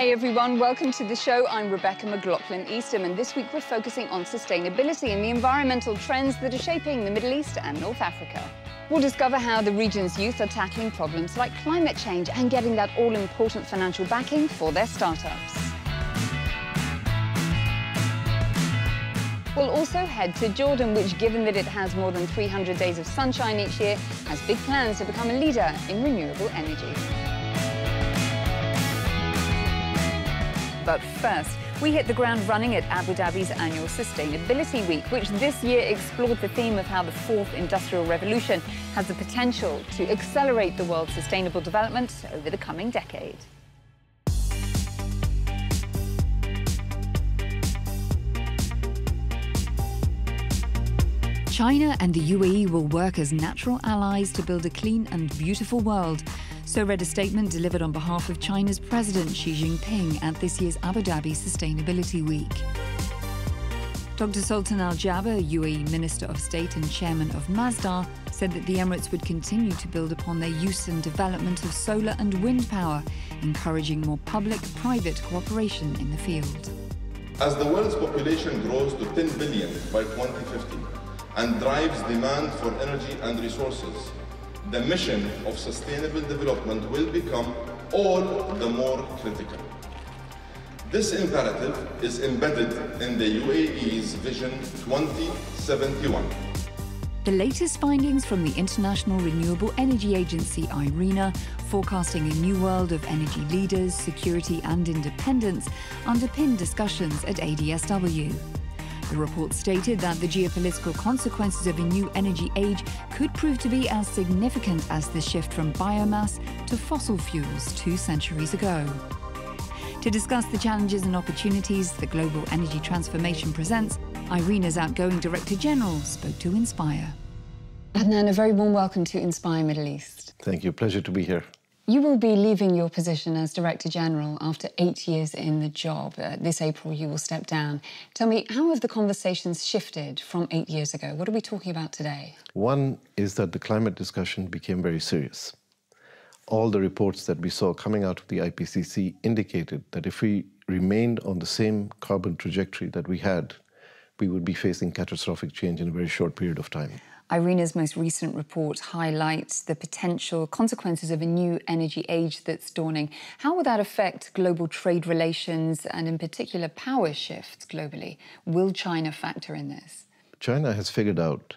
Hey everyone, welcome to the show. I'm Rebecca McLaughlin-Eastham, and this week we're focusing on sustainability and the environmental trends that are shaping the Middle East and North Africa. We'll discover how the region's youth are tackling problems like climate change and getting that all-important financial backing for their startups. We'll also head to Jordan, which, given that it has more than 300 days of sunshine each year, has big plans to become a leader in renewable energy. But first, we hit the ground running at Abu Dhabi's annual Sustainability Week, which this year explored the theme of how the fourth industrial revolution has the potential to accelerate the world's sustainable development over the coming decade. China and the UAE will work as natural allies to build a clean and beautiful world. So read a statement delivered on behalf of China's President Xi Jinping at this year's Abu Dhabi Sustainability Week. Dr. Sultan Al Jaber, UAE Minister of State and Chairman of Masdar, said that the Emirates would continue to build upon their use and development of solar and wind power, encouraging more public-private cooperation in the field. As the world's population grows to 10 billion by 2050 and drives demand for energy and resources, the mission of sustainable development will become all the more critical. This imperative is embedded in the UAE's Vision 2071. The latest findings from the International Renewable Energy Agency, IRENA, forecasting a new world of energy leaders, security and independence, underpin discussions at ADSW. The report stated that the geopolitical consequences of a new energy age could prove to be as significant as the shift from biomass to fossil fuels 2 centuries ago. To discuss the challenges and opportunities the global energy transformation presents, IRENA's outgoing Director General spoke to Inspire. Adnan, a very warm welcome to Inspire Middle East. Thank you. Pleasure to be here. You will be leaving your position as Director General after 8 years in the job. This April, you will step down. Tell me, how have the conversations shifted from 8 years ago? What are we talking about today? One is that the climate discussion became very serious. All the reports that we saw coming out of the IPCC indicated that if we remained on the same carbon trajectory that we had, we would be facing catastrophic change in a very short period of time. IRENA's most recent report highlights the potential consequences of a new energy age that's dawning. How will that affect global trade relations and, in particular, power shifts globally? Will China factor in this? China has figured out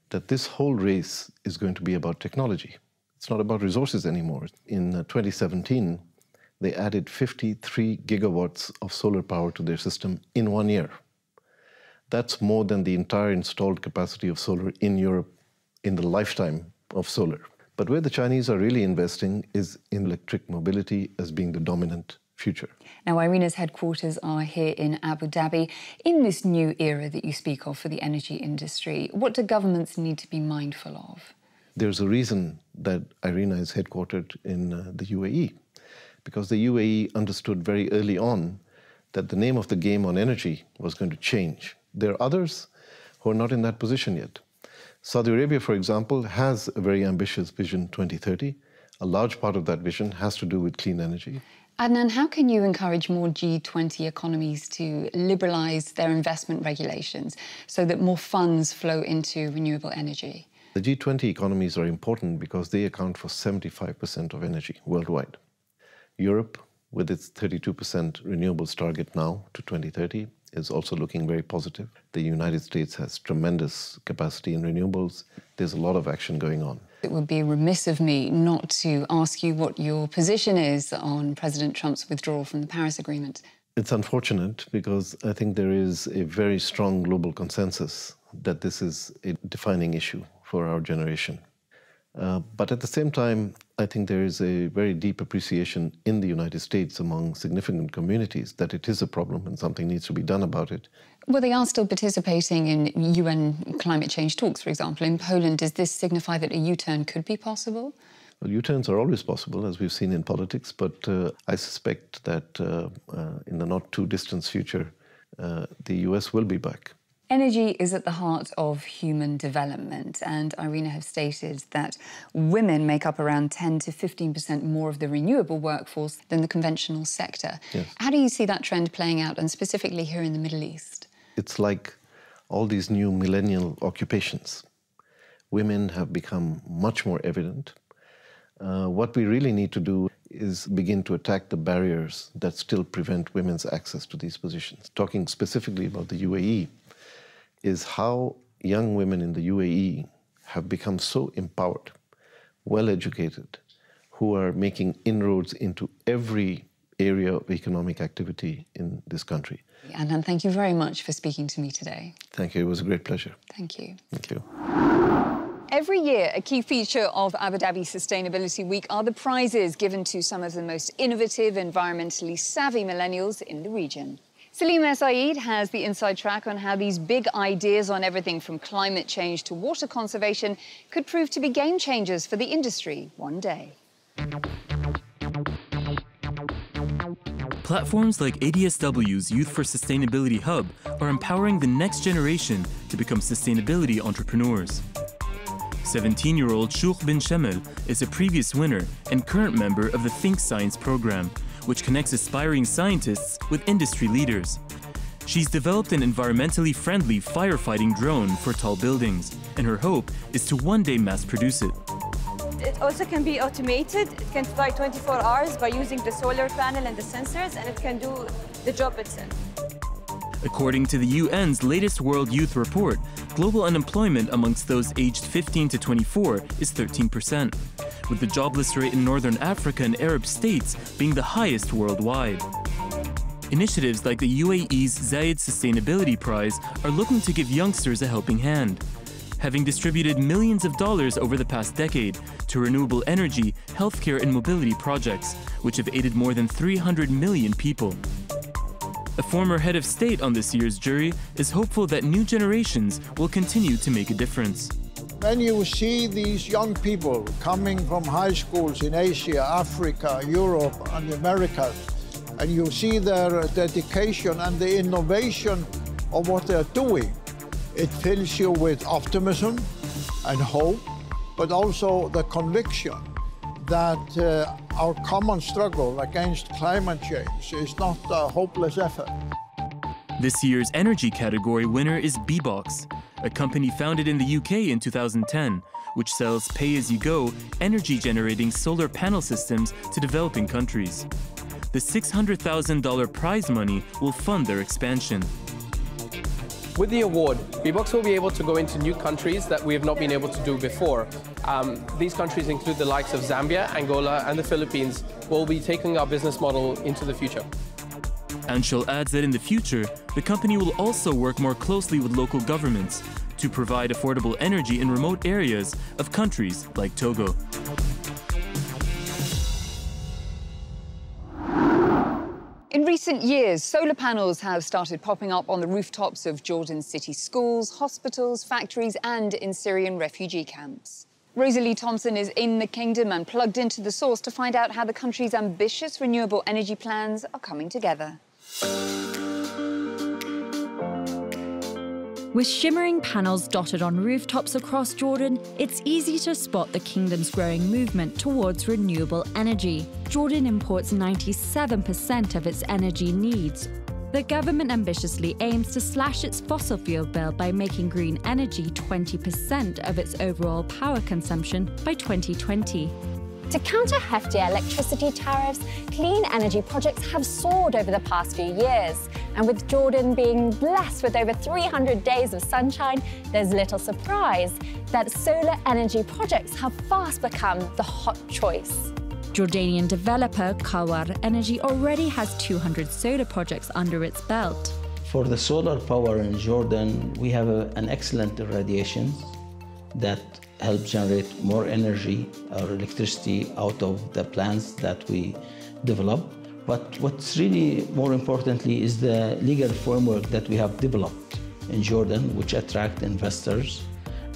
that this whole race is going to be about technology. It's not about resources anymore. In 2017, they added 53 gigawatts of solar power to their system in 1 year. That's more than the entire installed capacity of solar in Europe in the lifetime of solar. But where the Chinese are really investing is in electric mobility as being the dominant future. Now, IRENA's headquarters are here in Abu Dhabi. In this new era that you speak of for the energy industry, what do governments need to be mindful of? There's a reason that IRENA is headquartered in the UAE, because the UAE understood very early on that the name of the game on energy was going to change. There are others who are not in that position yet. Saudi Arabia, for example, has a very ambitious Vision 2030. A large part of that vision has to do with clean energy. Adnan, how can you encourage more G20 economies to liberalise their investment regulations so that more funds flow into renewable energy? The G20 economies are important because they account for 75% of energy worldwide. Europe, with its 32% renewables target now to 2030, is also looking very positive. The United States has tremendous capacity in renewables. There's a lot of action going on. It would be remiss of me not to ask you what your position is on President Trump's withdrawal from the Paris Agreement. It's unfortunate because I think there is a very strong global consensus that this is a defining issue for our generation. But at the same time, I think there is a very deep appreciation in the United States among significant communities that it is a problem and something needs to be done about it. Well, they are still participating in UN climate change talks, for example. In Poland, does this signify that a U-turn could be possible? Well, U-turns are always possible, as we've seen in politics, but I suspect that in the not-too-distant future, the US will be back. Energy is at the heart of human development, and IRENA have stated that women make up around 10 to 15% more of the renewable workforce than the conventional sector. Yes. How do you see that trend playing out, and specifically here in the Middle East? It's like all these new millennial occupations. Women have become much more evident. What we really need to do is begin to attack the barriers that still prevent women's access to these positions. Talking specifically about the UAE, is how young women in the UAE have become so empowered, well-educated, who are making inroads into every area of economic activity in this country. And thank you very much for speaking to me today. Thank you. It was a great pleasure. Thank you. Thank you. Every year, a key feature of Abu Dhabi Sustainability Week are the prizes given to some of the most innovative, environmentally savvy millennials in the region. Salim Saeed has the inside track on how these big ideas on everything from climate change to water conservation could prove to be game changers for the industry one day. Platforms like ADSW's Youth for Sustainability Hub are empowering the next generation to become sustainability entrepreneurs. 17-year-old Shoukh bin Shamel is a previous winner and current member of the Think Science program, which connects aspiring scientists with industry leaders. She's developed an environmentally friendly firefighting drone for tall buildings, and her hope is to one day mass produce it. It also can be automated. It can fly 24 hours by using the solar panel and the sensors, and it can do the job itself. According to the UN's latest World Youth Report, global unemployment amongst those aged 15 to 24 is 13%, with the jobless rate in Northern Africa and Arab states being the highest worldwide. Initiatives like the UAE's Zayed Sustainability Prize are looking to give youngsters a helping hand, having distributed millions of dollars over the past decade to renewable energy, healthcare and mobility projects, which have aided more than 300 million people. A former head of state on this year's jury is hopeful that new generations will continue to make a difference. When you see these young people coming from high schools in Asia, Africa, Europe and America, and you see their dedication and the innovation of what they're doing, it fills you with optimism and hope, but also the conviction that our common struggle against climate change is not a hopeless effort. This year's energy category winner is Bbox, a company founded in the UK in 2010, which sells pay-as-you-go, energy-generating solar panel systems to developing countries. The $600,000 prize money will fund their expansion. With the award, Bbox will be able to go into new countries that we have not been able to do before. These countries include the likes of Zambia, Angola, and the Philippines. We'll be taking our business model into the future. Anshul adds that in the future, the company will also work more closely with local governments to provide affordable energy in remote areas of countries like Togo. In recent years, solar panels have started popping up on the rooftops of Jordan's city schools, hospitals, factories, and in Syrian refugee camps. Rosalie Thompson is in the kingdom and plugged into the source to find out how the country's ambitious renewable energy plans are coming together. With shimmering panels dotted on rooftops across Jordan, it's easy to spot the kingdom's growing movement towards renewable energy. Jordan imports 97% of its energy needs. The government ambitiously aims to slash its fossil fuel bill by making green energy 20% of its overall power consumption by 2020. To counter heftier electricity tariffs, clean energy projects have soared over the past few years. And with Jordan being blessed with over 300 days of sunshine, there's little surprise that solar energy projects have fast become the hot choice. Jordanian developer Kawar Energy already has 200 solar projects under its belt. For the solar power in Jordan, we have an excellent irradiation that help generate more energy or electricity out of the plants that we develop. But what's really more importantly is the legal framework that we have developed in Jordan, which attract investors,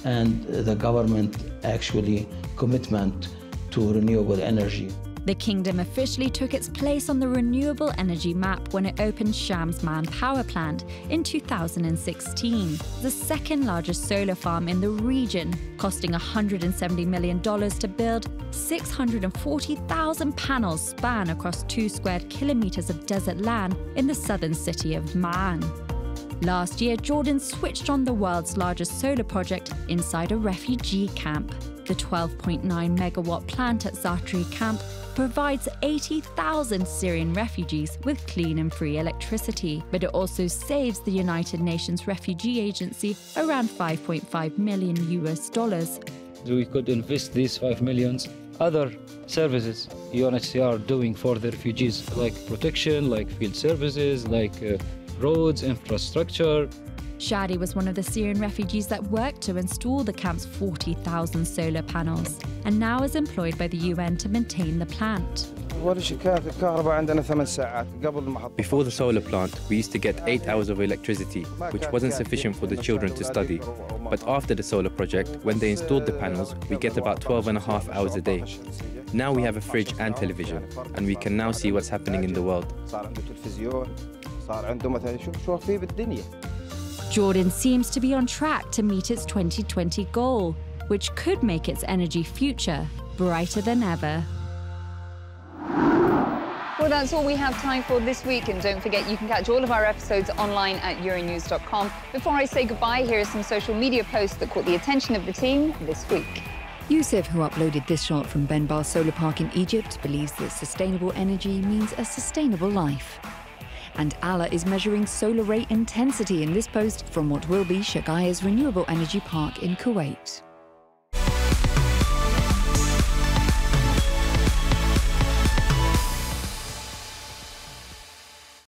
and the government actually commitment to renewable energy. The kingdom officially took its place on the renewable energy map when it opened Shams Man Power Plant in 2016, the second largest solar farm in the region, costing $170 million to build. 640,000 panels span across 2 square kilometers of desert land in the southern city of Man. Last year, Jordan switched on the world's largest solar project inside a refugee camp. The 12.9 megawatt plant at Zatri camp provides 80,000 Syrian refugees with clean and free electricity, but it also saves the United Nations Refugee Agency around $5.5 million. We could invest these 5 million other services UNHCR doing for the refugees, like protection, like field services, like roads, infrastructure. Shadi was one of the Syrian refugees that worked to install the camp's 40,000 solar panels, and now is employed by the UN to maintain the plant. Before the solar plant, we used to get 8 hours of electricity, which wasn't sufficient for the children to study. But after the solar project, when they installed the panels, we get about 12.5 hours a day. Now we have a fridge and television, and we can now see what's happening in the world. Jordan seems to be on track to meet its 2020 goal, which could make its energy future brighter than ever. Well, that's all we have time for this week, and don't forget you can catch all of our episodes online at euronews.com. Before I say goodbye, here are some social media posts that caught the attention of the team this week. Yusuf, who uploaded this shot from Benbar Solar Park in Egypt, believes that sustainable energy means a sustainable life. And Allah is measuring solar ray intensity in this post from what will be Shagaya's renewable energy park in Kuwait.